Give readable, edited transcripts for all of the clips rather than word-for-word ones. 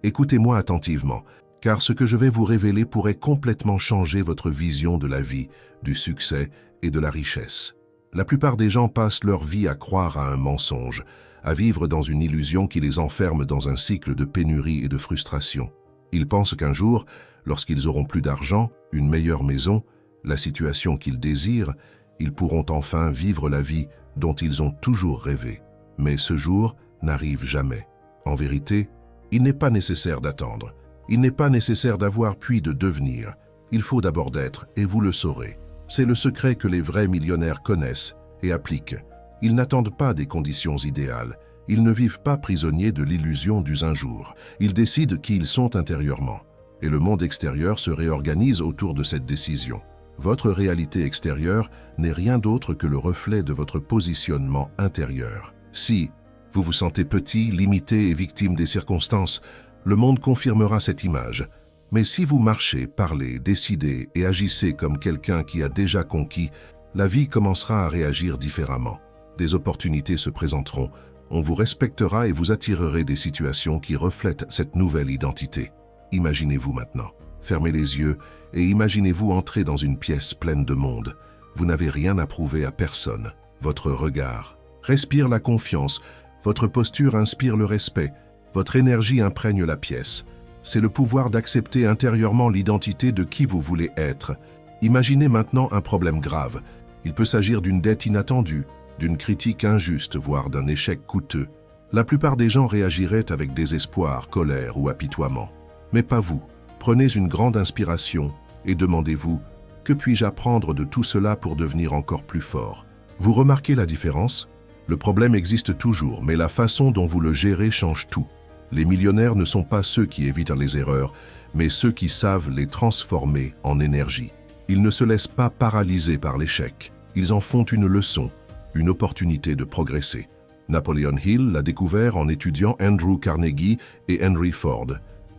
Écoutez-moi attentivement, car ce que je vais vous révéler pourrait complètement changer votre vision de la vie, du succès et de la richesse. La plupart des gens passent leur vie à croire à un mensonge, à vivre dans une illusion qui les enferme dans un cycle de pénurie et de frustration. Ils pensent qu'un jour, lorsqu'ils auront plus d'argent, une meilleure maison, la situation qu'ils désirent, ils pourront enfin vivre la vie dont ils ont toujours rêvé. Mais ce jour n'arrive jamais. En vérité, il n'est pas nécessaire d'attendre. Il n'est pas nécessaire d'avoir puis de devenir. Il faut d'abord d'être, et vous le saurez. C'est le secret que les vrais millionnaires connaissent et appliquent. Ils n'attendent pas des conditions idéales. Ils ne vivent pas prisonniers de l'illusion du un jour. Ils décident qui ils sont intérieurement. Et le monde extérieur se réorganise autour de cette décision. Votre réalité extérieure n'est rien d'autre que le reflet de votre positionnement intérieur. Si vous vous sentez petit, limité et victime des circonstances, le monde confirmera cette image. Mais si vous marchez, parlez, décidez et agissez comme quelqu'un qui a déjà conquis, la vie commencera à réagir différemment. Des opportunités se présenteront, on vous respectera et vous attirerez des situations qui reflètent cette nouvelle identité. Imaginez-vous maintenant. Fermez les yeux et imaginez-vous entrer dans une pièce pleine de monde. Vous n'avez rien à prouver à personne. Votre regard respire la confiance, votre posture inspire le respect, votre énergie imprègne la pièce. C'est le pouvoir d'accepter intérieurement l'identité de qui vous voulez être. Imaginez maintenant un problème grave. Il peut s'agir d'une dette inattendue, d'une critique injuste, voire d'un échec coûteux. La plupart des gens réagiraient avec désespoir, colère ou apitoiement. Mais pas vous. Prenez une grande inspiration et demandez-vous « Que puis-je apprendre de tout cela pour devenir encore plus fort ?» Vous remarquez la différence? Le problème existe toujours, mais la façon dont vous le gérez change tout. Les millionnaires ne sont pas ceux qui évitent les erreurs, mais ceux qui savent les transformer en énergie. Ils ne se laissent pas paralyser par l'échec. Ils en font une leçon, une opportunité de progresser. Napoleon Hill l'a découvert en étudiant Andrew Carnegie et Henry Ford.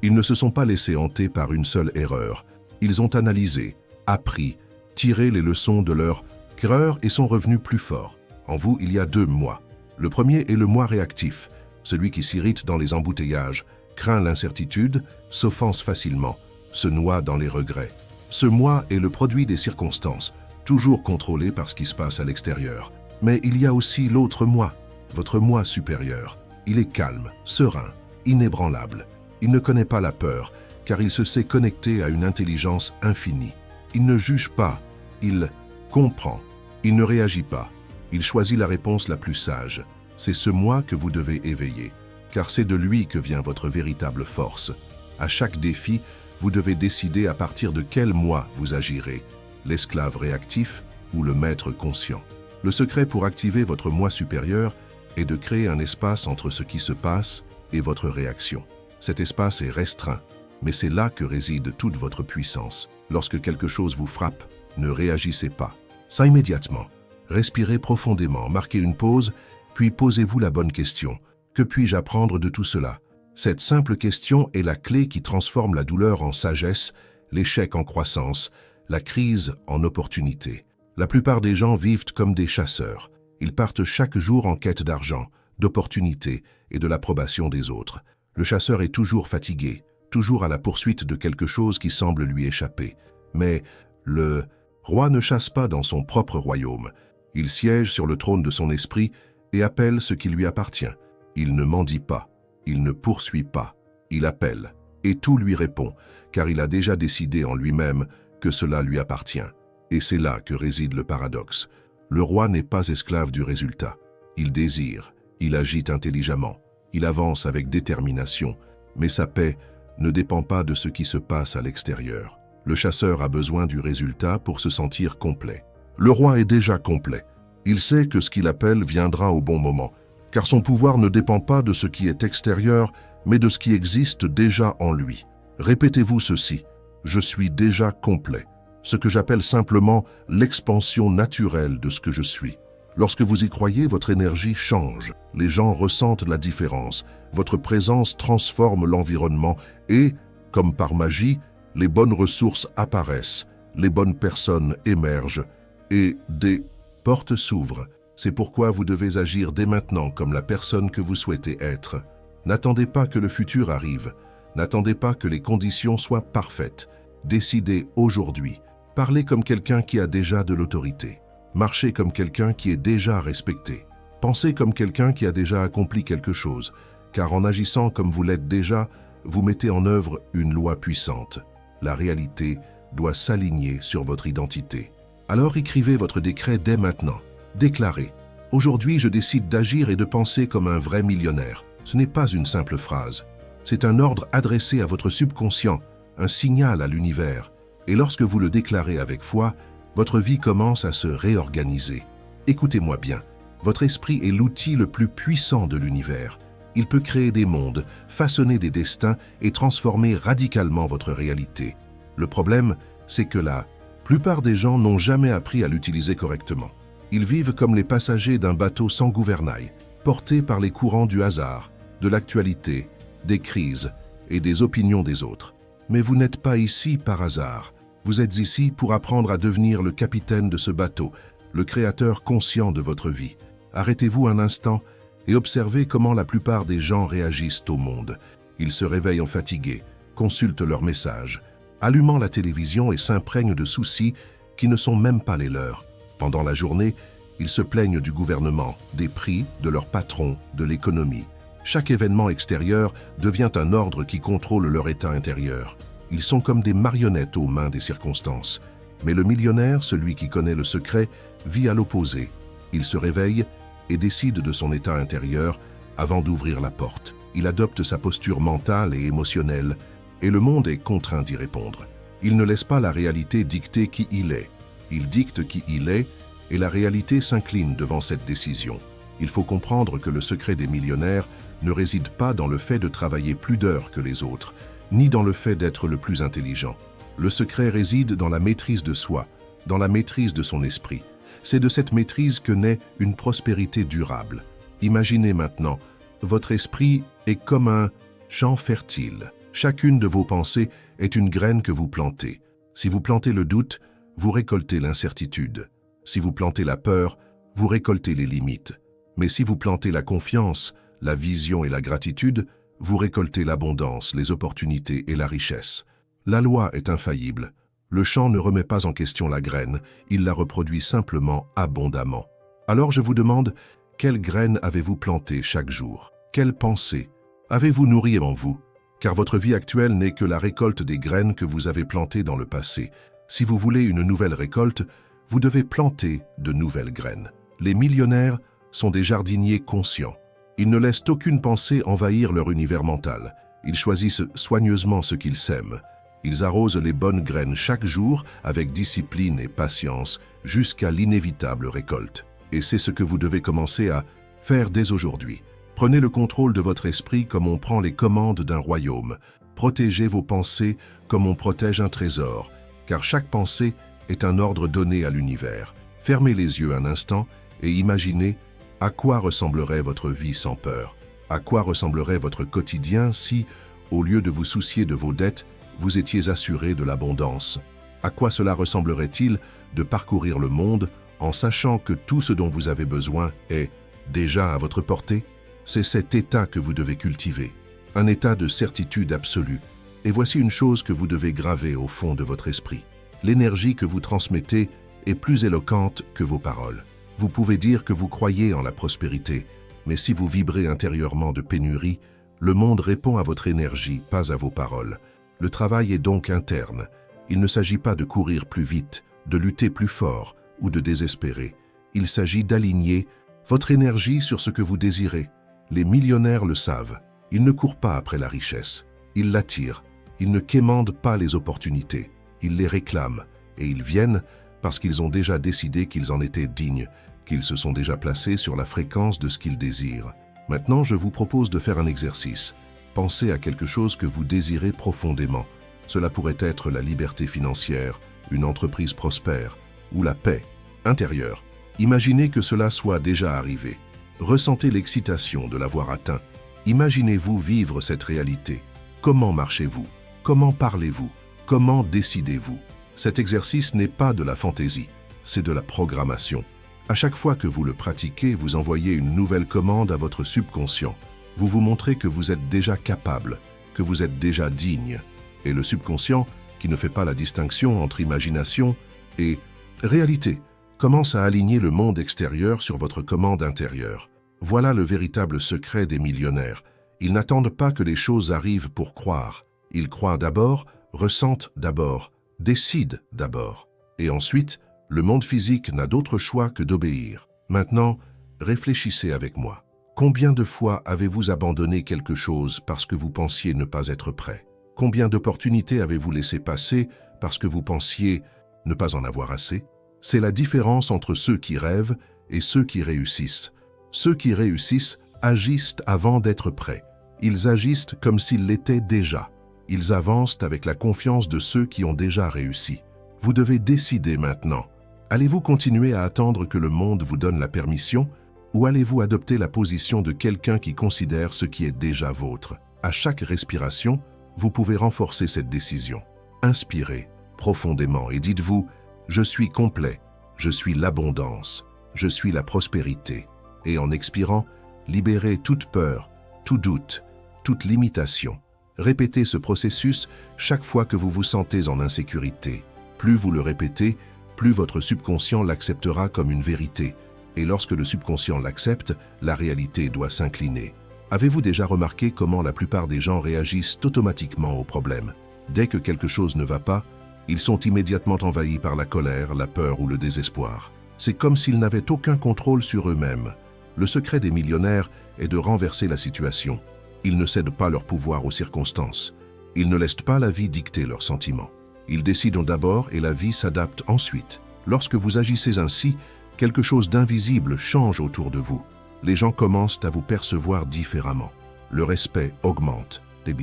Ils ne se sont pas laissés hanter par une seule erreur. Ils ont analysé, appris, tiré les leçons de leur erreur et sont revenus plus forts. En vous, il y a deux moi. Le premier est le moi réactif, celui qui s'irrite dans les embouteillages, craint l'incertitude, s'offense facilement, se noie dans les regrets. Ce moi est le produit des circonstances, toujours contrôlé par ce qui se passe à l'extérieur. Mais il y a aussi l'autre moi, votre moi supérieur. Il est calme, serein, inébranlable. Il ne connaît pas la peur, car il se sait connecté à une intelligence infinie. Il ne juge pas, il comprend. Il ne réagit pas. Il choisit la réponse la plus sage. C'est ce moi que vous devez éveiller, car c'est de lui que vient votre véritable force. À chaque défi, vous devez décider à partir de quel moi vous agirez, l'esclave réactif ou le maître conscient. Le secret pour activer votre moi supérieur est de créer un espace entre ce qui se passe et votre réaction. Cet espace est restreint, mais c'est là que réside toute votre puissance. Lorsque quelque chose vous frappe, ne réagissez pas. Ça immédiatement. Respirez profondément, marquez une pause, puis posez-vous la bonne question. Que puis-je apprendre de tout cela? Cette simple question est la clé qui transforme la douleur en sagesse, l'échec en croissance, la crise en opportunité. La plupart des gens vivent comme des chasseurs. Ils partent chaque jour en quête d'argent, d'opportunités et de l'approbation des autres. Le chasseur est toujours fatigué, toujours à la poursuite de quelque chose qui semble lui échapper. Mais le roi ne chasse pas dans son propre royaume. Il siège sur le trône de son esprit et appelle ce qui lui appartient. Il ne mendie pas, il ne poursuit pas, il appelle. Et tout lui répond, car il a déjà décidé en lui-même que cela lui appartient. Et c'est là que réside le paradoxe. Le roi n'est pas esclave du résultat. Il désire, il agit intelligemment, il avance avec détermination, mais sa paix ne dépend pas de ce qui se passe à l'extérieur. Le chasseur a besoin du résultat pour se sentir complet. Le roi est déjà complet. Il sait que ce qu'il appelle viendra au bon moment, car son pouvoir ne dépend pas de ce qui est extérieur, mais de ce qui existe déjà en lui. Répétez-vous ceci: je suis déjà complet, ce que j'appelle simplement l'expansion naturelle de ce que je suis. Lorsque vous y croyez, votre énergie change, les gens ressentent la différence, votre présence transforme l'environnement et, comme par magie, les bonnes ressources apparaissent, les bonnes personnes émergent et des portes s'ouvrent. C'est pourquoi vous devez agir dès maintenant comme la personne que vous souhaitez être. N'attendez pas que le futur arrive. N'attendez pas que les conditions soient parfaites. Décidez aujourd'hui. Parlez comme quelqu'un qui a déjà de l'autorité. Marchez comme quelqu'un qui est déjà respecté. Pensez comme quelqu'un qui a déjà accompli quelque chose, car en agissant comme vous l'êtes déjà, vous mettez en œuvre une loi puissante. La réalité doit s'aligner sur votre identité. Alors écrivez votre décret dès maintenant. Déclarez. Aujourd'hui, je décide d'agir et de penser comme un vrai millionnaire. Ce n'est pas une simple phrase. C'est un ordre adressé à votre subconscient, un signal à l'univers. Et lorsque vous le déclarez avec foi, votre vie commence à se réorganiser. Écoutez-moi bien, votre esprit est l'outil le plus puissant de l'univers. Il peut créer des mondes, façonner des destins et transformer radicalement votre réalité. Le problème, c'est que la plupart des gens n'ont jamais appris à l'utiliser correctement. Ils vivent comme les passagers d'un bateau sans gouvernail, portés par les courants du hasard, de l'actualité, des crises et des opinions des autres. Mais vous n'êtes pas ici par hasard. Vous êtes ici pour apprendre à devenir le capitaine de ce bateau, le créateur conscient de votre vie. Arrêtez-vous un instant et observez comment la plupart des gens réagissent au monde. Ils se réveillent fatigués, consultent leurs messages, allumant la télévision et s'imprègnent de soucis qui ne sont même pas les leurs. Pendant la journée, ils se plaignent du gouvernement, des prix, de leur patron, de l'économie. Chaque événement extérieur devient un ordre qui contrôle leur état intérieur. Ils sont comme des marionnettes aux mains des circonstances. Mais le millionnaire, celui qui connaît le secret, vit à l'opposé. Il se réveille et décide de son état intérieur avant d'ouvrir la porte. Il adopte sa posture mentale et émotionnelle, et le monde est contraint d'y répondre. Il ne laisse pas la réalité dicter qui il est. Il dicte qui il est, et la réalité s'incline devant cette décision. Il faut comprendre que le secret des millionnaires ne réside pas dans le fait de travailler plus d'heures que les autres, ni dans le fait d'être le plus intelligent. Le secret réside dans la maîtrise de soi, dans la maîtrise de son esprit. C'est de cette maîtrise que naît une prospérité durable. Imaginez maintenant, votre esprit est comme un champ fertile. Chacune de vos pensées est une graine que vous plantez. Si vous plantez le doute, vous récoltez l'incertitude. Si vous plantez la peur, vous récoltez les limites. Mais si vous plantez la confiance, la vision et la gratitude, vous récoltez l'abondance, les opportunités et la richesse. La loi est infaillible. Le champ ne remet pas en question la graine, il la reproduit simplement abondamment. Alors je vous demande, quelle graine avez-vous plantée chaque jour? Quelle pensée avez-vous nourrie en vous? Car votre vie actuelle n'est que la récolte des graines que vous avez plantées dans le passé. Si vous voulez une nouvelle récolte, vous devez planter de nouvelles graines. Les millionnaires sont des jardiniers conscients. Ils ne laissent aucune pensée envahir leur univers mental. Ils choisissent soigneusement ce qu'ils sèment. Ils arrosent les bonnes graines chaque jour avec discipline et patience jusqu'à l'inévitable récolte. Et c'est ce que vous devez commencer à faire dès aujourd'hui. Prenez le contrôle de votre esprit comme on prend les commandes d'un royaume. Protégez vos pensées comme on protège un trésor, car chaque pensée est un ordre donné à l'univers. Fermez les yeux un instant et imaginez à quoi ressemblerait votre vie sans peur. À quoi ressemblerait votre quotidien si, au lieu de vous soucier de vos dettes, vous étiez assuré de l'abondance? À quoi cela ressemblerait-il de parcourir le monde en sachant que tout ce dont vous avez besoin est déjà à votre portée? C'est cet état que vous devez cultiver, un état de certitude absolue. Et voici une chose que vous devez graver au fond de votre esprit. L'énergie que vous transmettez est plus éloquente que vos paroles. Vous pouvez dire que vous croyez en la prospérité, mais si vous vibrez intérieurement de pénurie, le monde répond à votre énergie, pas à vos paroles. Le travail est donc interne. Il ne s'agit pas de courir plus vite, de lutter plus fort ou de désespérer. Il s'agit d'aligner votre énergie sur ce que vous désirez. Les millionnaires le savent. Ils ne courent pas après la richesse. Ils l'attirent. Ils ne quémandent pas les opportunités. Ils les réclament. Et ils viennent parce qu'ils ont déjà décidé qu'ils en étaient dignes, qu'ils se sont déjà placés sur la fréquence de ce qu'ils désirent. Maintenant, je vous propose de faire un exercice. Pensez à quelque chose que vous désirez profondément. Cela pourrait être la liberté financière, une entreprise prospère ou la paix intérieure. Imaginez que cela soit déjà arrivé. Ressentez l'excitation de l'avoir atteint. Imaginez-vous vivre cette réalité. Comment marchez-vous? Comment parlez-vous? Comment décidez-vous? Cet exercice n'est pas de la fantaisie, c'est de la programmation. À chaque fois que vous le pratiquez, vous envoyez une nouvelle commande à votre subconscient. Vous vous montrez que vous êtes déjà capable, que vous êtes déjà digne. Et le subconscient, qui ne fait pas la distinction entre imagination et réalité, commence à aligner le monde extérieur sur votre commande intérieure. Voilà le véritable secret des millionnaires. Ils n'attendent pas que les choses arrivent pour croire. Ils croient d'abord, ressentent d'abord, décident d'abord. Et ensuite, le monde physique n'a d'autre choix que d'obéir. Maintenant, réfléchissez avec moi. Combien de fois avez-vous abandonné quelque chose parce que vous pensiez ne pas être prêt? Combien d'opportunités avez-vous laissé passer parce que vous pensiez ne pas en avoir assez? C'est la différence entre ceux qui rêvent et ceux qui réussissent. Ceux qui réussissent agissent avant d'être prêts. Ils agissent comme s'ils l'étaient déjà. Ils avancent avec la confiance de ceux qui ont déjà réussi. Vous devez décider maintenant. Allez-vous continuer à attendre que le monde vous donne la permission ou allez-vous adopter la position de quelqu'un qui considère ce qui est déjà vôtre? À chaque respiration, vous pouvez renforcer cette décision. Inspirez profondément et dites-vous « Je suis complet, je suis l'abondance, je suis la prospérité ». Et en expirant, libérez toute peur, tout doute, toute limitation. Répétez ce processus chaque fois que vous vous sentez en insécurité. Plus vous le répétez, plus votre subconscient l'acceptera comme une vérité. Et lorsque le subconscient l'accepte, la réalité doit s'incliner. Avez-vous déjà remarqué comment la plupart des gens réagissent automatiquement aux problèmes? Dès que quelque chose ne va pas, ils sont immédiatement envahis par la colère, la peur ou le désespoir. C'est comme s'ils n'avaient aucun contrôle sur eux-mêmes. Le secret des millionnaires est de renverser la situation. Ils ne cèdent pas leur pouvoir aux circonstances. Ils ne laissent pas la vie dicter leurs sentiments. Ils décident d'abord et la vie s'adapte ensuite. Lorsque vous agissez ainsi, quelque chose d'invisible change autour de vous. Les gens commencent à vous percevoir différemment. Le respect augmente. Des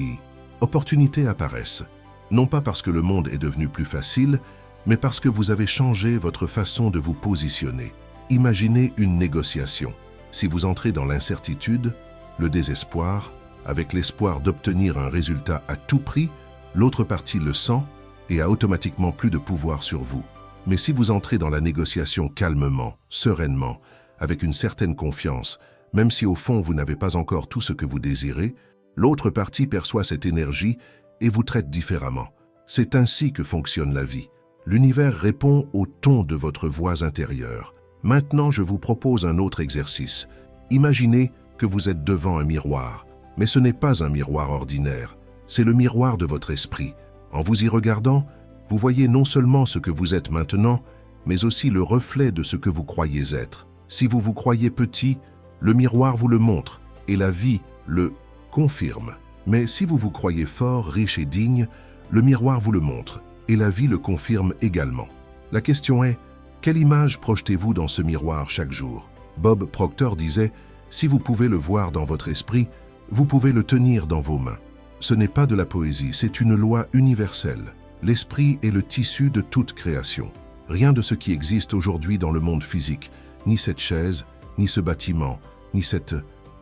opportunités apparaissent. Non pas parce que le monde est devenu plus facile, mais parce que vous avez changé votre façon de vous positionner. Imaginez une négociation. Si vous entrez dans l'incertitude, le désespoir, avec l'espoir d'obtenir un résultat à tout prix, l'autre partie le sent et a automatiquement plus de pouvoir sur vous. Mais si vous entrez dans la négociation calmement, sereinement, avec une certaine confiance, même si au fond vous n'avez pas encore tout ce que vous désirez, l'autre partie perçoit cette énergie et vous traite différemment. C'est ainsi que fonctionne la vie. L'univers répond au ton de votre voix intérieure. Maintenant, je vous propose un autre exercice. Imaginez que vous êtes devant un miroir, mais ce n'est pas un miroir ordinaire, c'est le miroir de votre esprit. En vous y regardant, vous voyez non seulement ce que vous êtes maintenant, mais aussi le reflet de ce que vous croyez être. Si vous vous croyez petit, le miroir vous le montre et la vie le confirme. Mais si vous vous croyez fort, riche et digne, le miroir vous le montre et la vie le confirme également. La question est, quelle image projetez-vous dans ce miroir chaque jour? Bob Proctor disait, si vous pouvez le voir dans votre esprit, vous pouvez le tenir dans vos mains. Ce n'est pas de la poésie, c'est une loi universelle. L'esprit est le tissu de toute création. Rien de ce qui existe aujourd'hui dans le monde physique, ni cette chaise, ni ce bâtiment, ni cette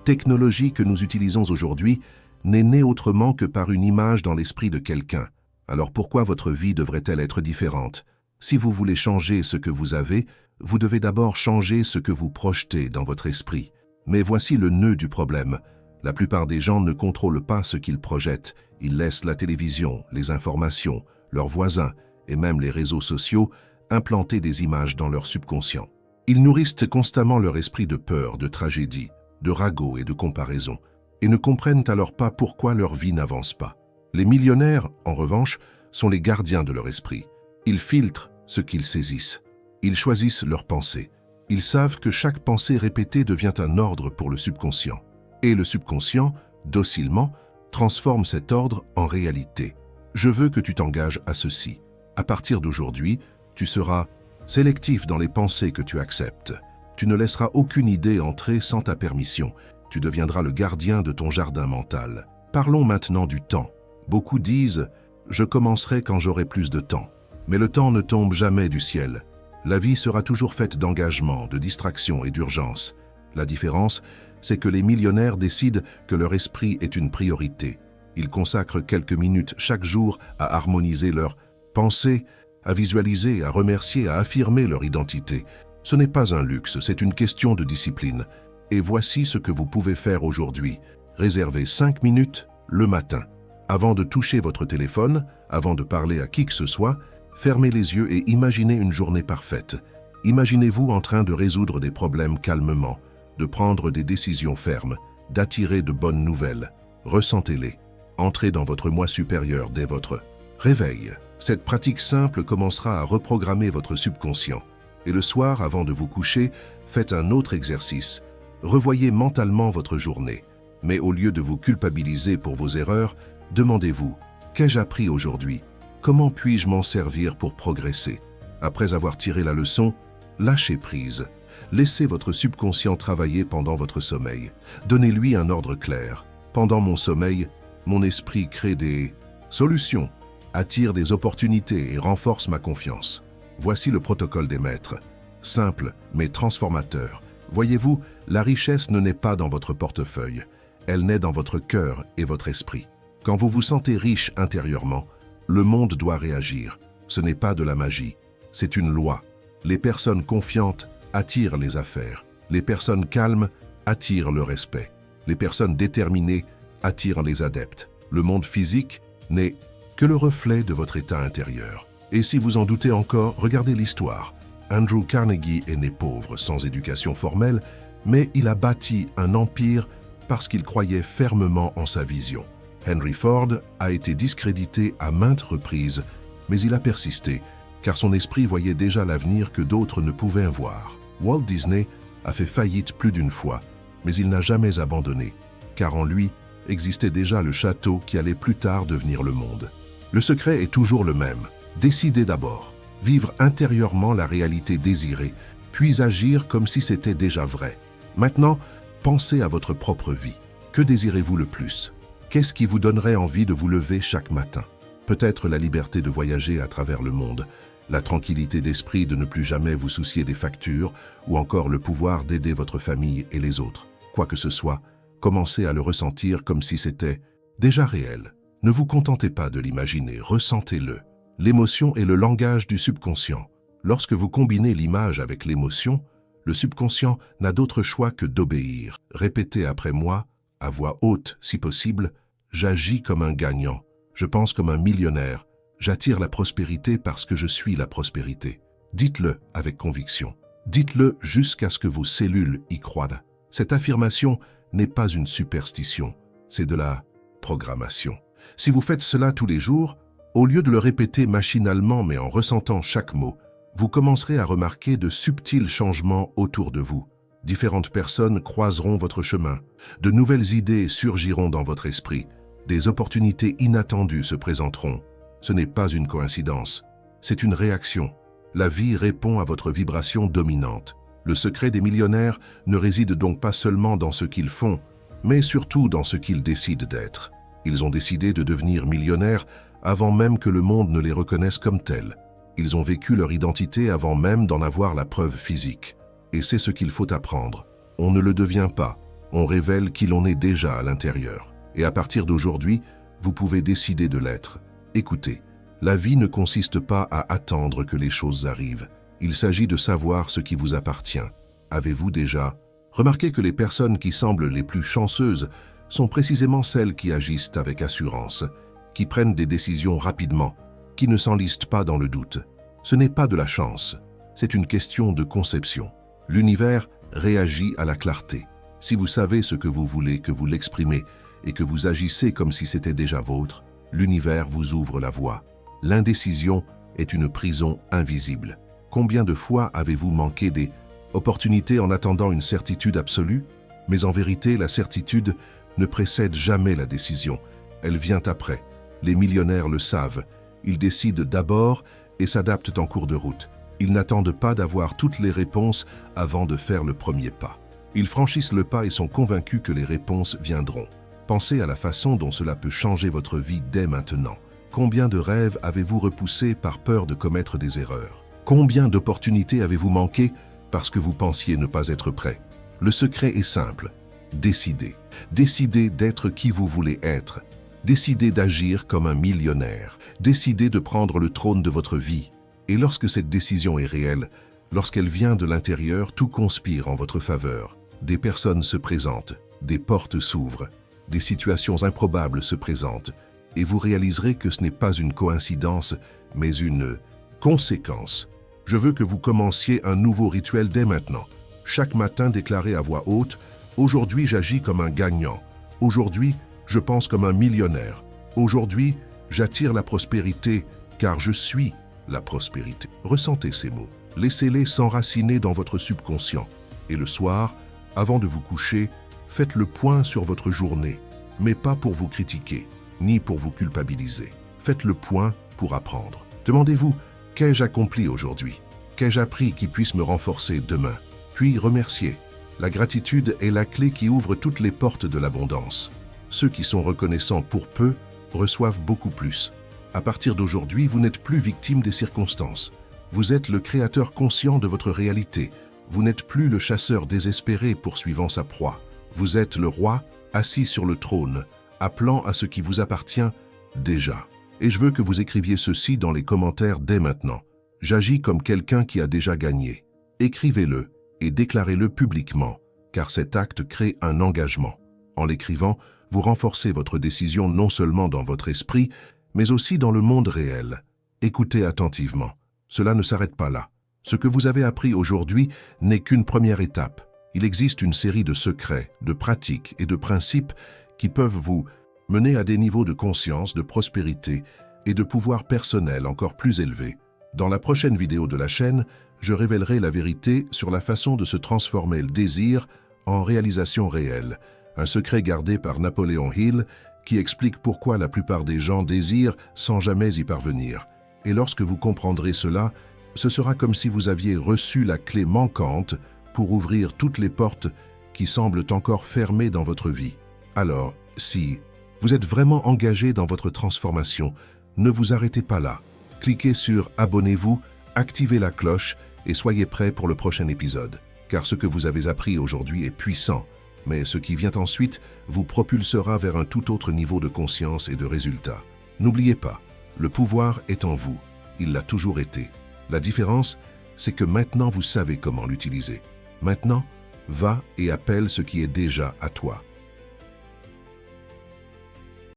technologie que nous utilisons aujourd'hui, n'est né autrement que par une image dans l'esprit de quelqu'un. Alors pourquoi votre vie devrait-elle être différente? Si vous voulez changer ce que vous avez, vous devez d'abord changer ce que vous projetez dans votre esprit. Mais voici le nœud du problème. La plupart des gens ne contrôlent pas ce qu'ils projettent. Ils laissent la télévision, les informations, leurs voisins et même les réseaux sociaux implanter des images dans leur subconscient. Ils nourrissent constamment leur esprit de peur, de tragédie, de ragots et de comparaison, et ne comprennent alors pas pourquoi leur vie n'avance pas. Les millionnaires, en revanche, sont les gardiens de leur esprit. Ils filtrent ce qu'ils saisissent. Ils choisissent leurs pensées. Ils savent que chaque pensée répétée devient un ordre pour le subconscient. Et le subconscient, docilement, transforme cet ordre en réalité. Je veux que tu t'engages à ceci. À partir d'aujourd'hui, tu seras sélectif dans les pensées que tu acceptes. Tu ne laisseras aucune idée entrer sans ta permission. Tu deviendras le gardien de ton jardin mental. Parlons maintenant du temps. Beaucoup disent « je commencerai quand j'aurai plus de temps ». Mais le temps ne tombe jamais du ciel. La vie sera toujours faite d'engagement, de distraction et d'urgence. La différence, c'est que les millionnaires décident que leur esprit est une priorité. Ils consacrent quelques minutes chaque jour à harmoniser leurs pensées, à visualiser, à remercier, à affirmer leur identité. Ce n'est pas un luxe, c'est une question de discipline. Et voici ce que vous pouvez faire aujourd'hui. Réservez 5 minutes le matin. Avant de toucher votre téléphone, avant de parler à qui que ce soit, fermez les yeux et imaginez une journée parfaite. Imaginez-vous en train de résoudre des problèmes calmement, de prendre des décisions fermes, d'attirer de bonnes nouvelles. Ressentez-les. Entrez dans votre moi supérieur dès votre réveil. Cette pratique simple commencera à reprogrammer votre subconscient. Et le soir, avant de vous coucher, faites un autre exercice. Revoyez mentalement votre journée. Mais au lieu de vous culpabiliser pour vos erreurs, demandez-vous « Qu'ai-je appris aujourd'hui ? Comment puis-je m'en servir pour progresser ?» Après avoir tiré la leçon, lâchez prise. Laissez votre subconscient travailler pendant votre sommeil. Donnez-lui un ordre clair. Pendant mon sommeil, mon esprit crée des solutions, attire des opportunités et renforce ma confiance. Voici le protocole des maîtres. Simple, mais transformateur. Voyez-vous, la richesse ne naît pas dans votre portefeuille. Elle naît dans votre cœur et votre esprit. Quand vous vous sentez riche intérieurement, le monde doit réagir. Ce n'est pas de la magie, c'est une loi. Les personnes confiantes attirent les affaires. Les personnes calmes attirent le respect. Les personnes déterminées attirent les adeptes. Le monde physique n'est que le reflet de votre état intérieur. Et si vous en doutez encore, regardez l'histoire. Andrew Carnegie est né pauvre, sans éducation formelle, mais il a bâti un empire parce qu'il croyait fermement en sa vision. Henry Ford a été discrédité à maintes reprises, mais il a persisté, car son esprit voyait déjà l'avenir que d'autres ne pouvaient voir. Walt Disney a fait faillite plus d'une fois, mais il n'a jamais abandonné, car en lui existait déjà le château qui allait plus tard devenir le monde. Le secret est toujours le même. Décidez d'abord, vivre intérieurement la réalité désirée, puis agir comme si c'était déjà vrai. Maintenant, pensez à votre propre vie. Que désirez-vous le plus ? Qu'est-ce qui vous donnerait envie de vous lever chaque matin ? Peut-être la liberté de voyager à travers le monde, la tranquillité d'esprit de ne plus jamais vous soucier des factures, ou encore le pouvoir d'aider votre famille et les autres. Quoi que ce soit, commencez à le ressentir comme si c'était déjà réel. Ne vous contentez pas de l'imaginer, ressentez-le. L'émotion est le langage du subconscient. Lorsque vous combinez l'image avec l'émotion, le subconscient n'a d'autre choix que d'obéir. Répétez après moi, à voix haute si possible, « J'agis comme un gagnant, je pense comme un millionnaire, j'attire la prospérité parce que je suis la prospérité. » Dites-le avec conviction. Dites-le jusqu'à ce que vos cellules y croient. Cette affirmation n'est pas une superstition, c'est de la programmation. Si vous faites cela tous les jours, au lieu de le répéter machinalement mais en ressentant chaque mot, vous commencerez à remarquer de subtils changements autour de vous. Différentes personnes croiseront votre chemin, de nouvelles idées surgiront dans votre esprit, des opportunités inattendues se présenteront. Ce n'est pas une coïncidence, c'est une réaction. La vie répond à votre vibration dominante. Le secret des millionnaires ne réside donc pas seulement dans ce qu'ils font, mais surtout dans ce qu'ils décident d'être. Ils ont décidé de devenir millionnaires avant même que le monde ne les reconnaisse comme tels. Ils ont vécu leur identité avant même d'en avoir la preuve physique. Et c'est ce qu'il faut apprendre. On ne le devient pas, on révèle qui l'on est déjà à l'intérieur. Et à partir d'aujourd'hui, vous pouvez décider de l'être. Écoutez, la vie ne consiste pas à attendre que les choses arrivent. Il s'agit de savoir ce qui vous appartient. Avez-vous déjà remarqué que les personnes qui semblent les plus chanceuses sont précisément celles qui agissent avec assurance, qui prennent des décisions rapidement, qui ne s'enlisent pas dans le doute? Ce n'est pas de la chance, c'est une question de conception. L'univers réagit à la clarté. Si vous savez ce que vous voulez, que vous l'exprimez et que vous agissez comme si c'était déjà vôtre, l'univers vous ouvre la voie. L'indécision est une prison invisible. Combien de fois avez-vous manqué des opportunités en attendant une certitude absolue? Mais en vérité, la certitude ne précède jamais la décision. Elle vient après. Les millionnaires le savent. Ils décident d'abord et s'adaptent en cours de route. Ils n'attendent pas d'avoir toutes les réponses avant de faire le premier pas. Ils franchissent le pas et sont convaincus que les réponses viendront. Pensez à la façon dont cela peut changer votre vie dès maintenant. Combien de rêves avez-vous repoussés par peur de commettre des erreurs? Combien d'opportunités avez-vous manqué parce que vous pensiez ne pas être prêt? Le secret est simple. Décidez. Décidez d'être qui vous voulez être. Décidez d'agir comme un millionnaire. Décidez de prendre le trône de votre vie. Et lorsque cette décision est réelle, lorsqu'elle vient de l'intérieur, tout conspire en votre faveur. Des personnes se présentent, des portes s'ouvrent, des situations improbables se présentent, et vous réaliserez que ce n'est pas une coïncidence, mais une conséquence. Je veux que vous commenciez un nouveau rituel dès maintenant. Chaque matin, déclarez à voix haute « Aujourd'hui, j'agis comme un gagnant. Aujourd'hui, je pense comme un millionnaire. Aujourd'hui, j'attire la prospérité, car je suis la prospérité. » Ressentez ces mots. Laissez-les s'enraciner dans votre subconscient. Et le soir, avant de vous coucher, faites le point sur votre journée, mais pas pour vous critiquer, ni pour vous culpabiliser. Faites le point pour apprendre. Demandez-vous, qu'ai-je accompli aujourd'hui? Qu'ai-je appris qui puisse me renforcer demain? Puis remerciez. La gratitude est la clé qui ouvre toutes les portes de l'abondance. Ceux qui sont reconnaissants pour peu reçoivent beaucoup plus. À partir d'aujourd'hui, vous n'êtes plus victime des circonstances. Vous êtes le créateur conscient de votre réalité. Vous n'êtes plus le chasseur désespéré poursuivant sa proie. Vous êtes le roi assis sur le trône, appelant à ce qui vous appartient déjà. Et je veux que vous écriviez ceci dans les commentaires dès maintenant. J'agis comme quelqu'un qui a déjà gagné. Écrivez-le et déclarez-le publiquement, car cet acte crée un engagement. En l'écrivant, vous renforcez votre décision non seulement dans votre esprit, mais aussi dans le monde réel. Écoutez attentivement. Cela ne s'arrête pas là. Ce que vous avez appris aujourd'hui n'est qu'une première étape. Il existe une série de secrets, de pratiques et de principes qui peuvent vous mener à des niveaux de conscience, de prospérité et de pouvoir personnel encore plus élevés. Dans la prochaine vidéo de la chaîne, je révélerai la vérité sur la façon de se transformer le désir en réalisation réelle, un secret gardé par Napoléon Hill qui explique pourquoi la plupart des gens désirent sans jamais y parvenir. Et lorsque vous comprendrez cela, ce sera comme si vous aviez reçu la clé manquante pour ouvrir toutes les portes qui semblent encore fermées dans votre vie. Alors, si vous êtes vraiment engagé dans votre transformation, ne vous arrêtez pas là. Cliquez sur « Abonnez-vous », activez la cloche et soyez prêts pour le prochain épisode. Car ce que vous avez appris aujourd'hui est puissant, mais ce qui vient ensuite vous propulsera vers un tout autre niveau de conscience et de résultats. N'oubliez pas, le pouvoir est en vous. Il l'a toujours été. La différence, c'est que maintenant vous savez comment l'utiliser. Maintenant, va et appelle ce qui est déjà à toi.